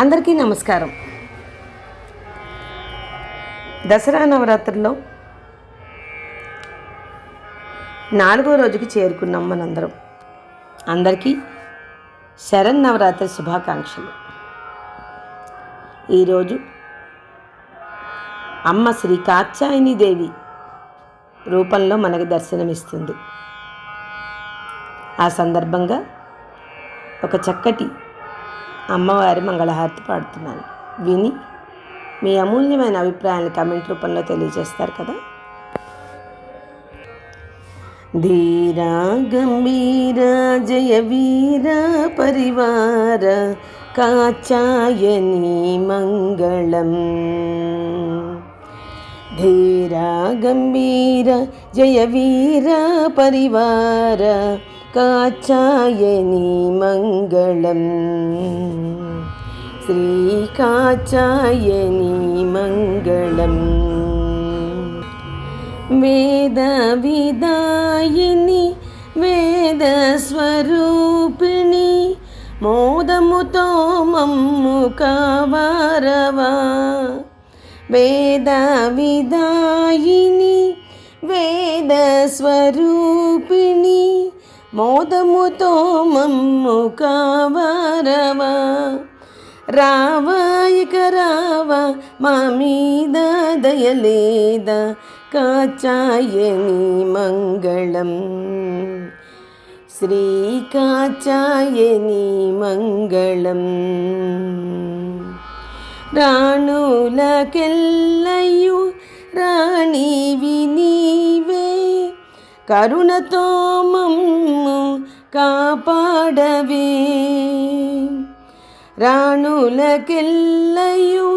అందరికీ నమస్కారం. దసరా నవరాత్రుల్లో 4వ రోజుకి చేరుకున్నాం మనందరం. అందరికీ శరన్నవరాత్రి శుభాకాంక్షలు. ఈరోజు అమ్మ శ్రీ కాత్యాయని దేవి రూపంలో మనకు దర్శనమిస్తుంది. ఆ సందర్భంగా ఒక చక్కటి అమ్మవారి మంగళహారతి పాడుతున్నాను. విని మీ అమూల్యమైన అభిప్రాయాన్ని కామెంట్ రూపంలో తెలియజేస్తారు కదా. ధీరా గంభీర జయ వీర పరివార కాత్యాయని మంగళం. ధీరా గంభీర జయ వీర పరివార కాత్యాయని మంగళం. శ్రీ కాత్యాయని మంగళం. వేద విదాయిని వేద స్వరూపిణి మోదముతో మమ్ము కావారవా. వేద విదాయిని వేద స్వరూపిణి మోదముతో మమ్ము కావారవా. రావాయిక రావా మా మీద దయలేద కాత్యాయని మంగళం. శ్రీ కాత్యాయని మంగళం. రాణులకెల్లయు రాణివి నీవే కరుణతో మమ్ము కాపాడవే. రాణులకెల్లయు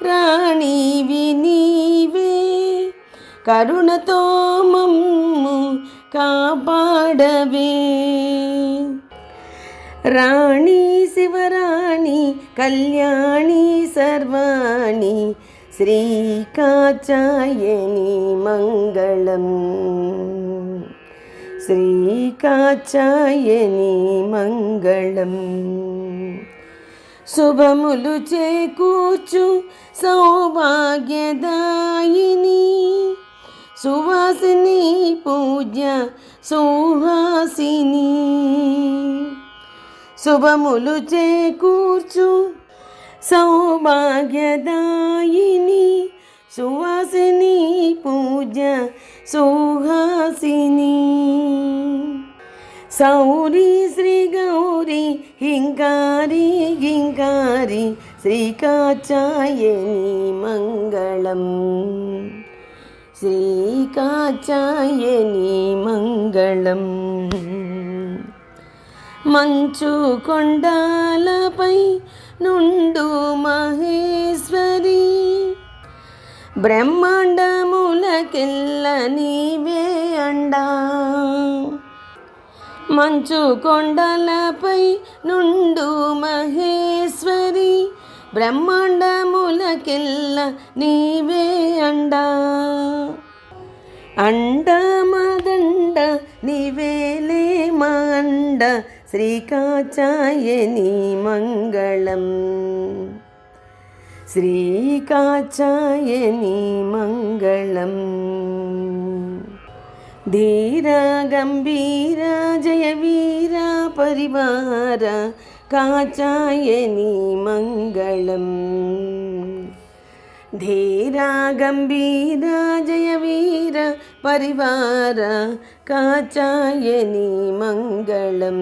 రాణివి నీవే కరుణతో మమ్ము కాపాడవే. రాణి శివరాణి కళ్యాణి సర్వాణి శ్రీ కాత్యాయని మంగళం. శ్రీ కాత్యాయని మంగళం. శుభములు చేకూర్చు సౌభాగ్యదాయిని సువాసిని పూజ్య సుహాసిని. శుభములు చేకూర్చు సౌభాగ్యదాయిని సువాసిని పూజ్య సుహాసిని. సౌరి శ్రీ గౌరీ హింకారి హింకారి శ్రీ కాత్యాయని మంగళం. శ్రీ కాత్యాయని మంగళం. మంచు కొండాలపై నుండు మహేశ్వరి బ్రహ్మాండములకెల్ల నీవే అండా. మంచు కొండలపై నుండు మహేశ్వరి బ్రహ్మాండములకెల్ల నీవే అండా. అండ మదండ నీవేలే మా అండ శ్రీ కాత్యాయని మంగళం. శ్రీ కాత్యాయని మంగళం. ధీర గంభీర జయ వీర పరివార కాత్యాయని మంగళం. ధీర గంభీర జయ వీర పరివార కాత్యాయని మంగళం.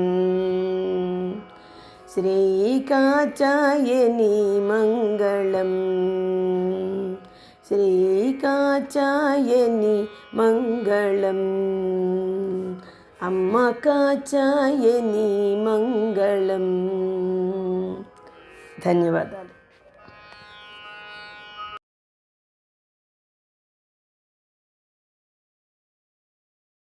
శ్రీ కాత్యాయని మంగళం. శ్రీ కాత్యాయని మంగళం. అమ్మ కాత్యాయని మంగళం. ధన్యవాదాలు.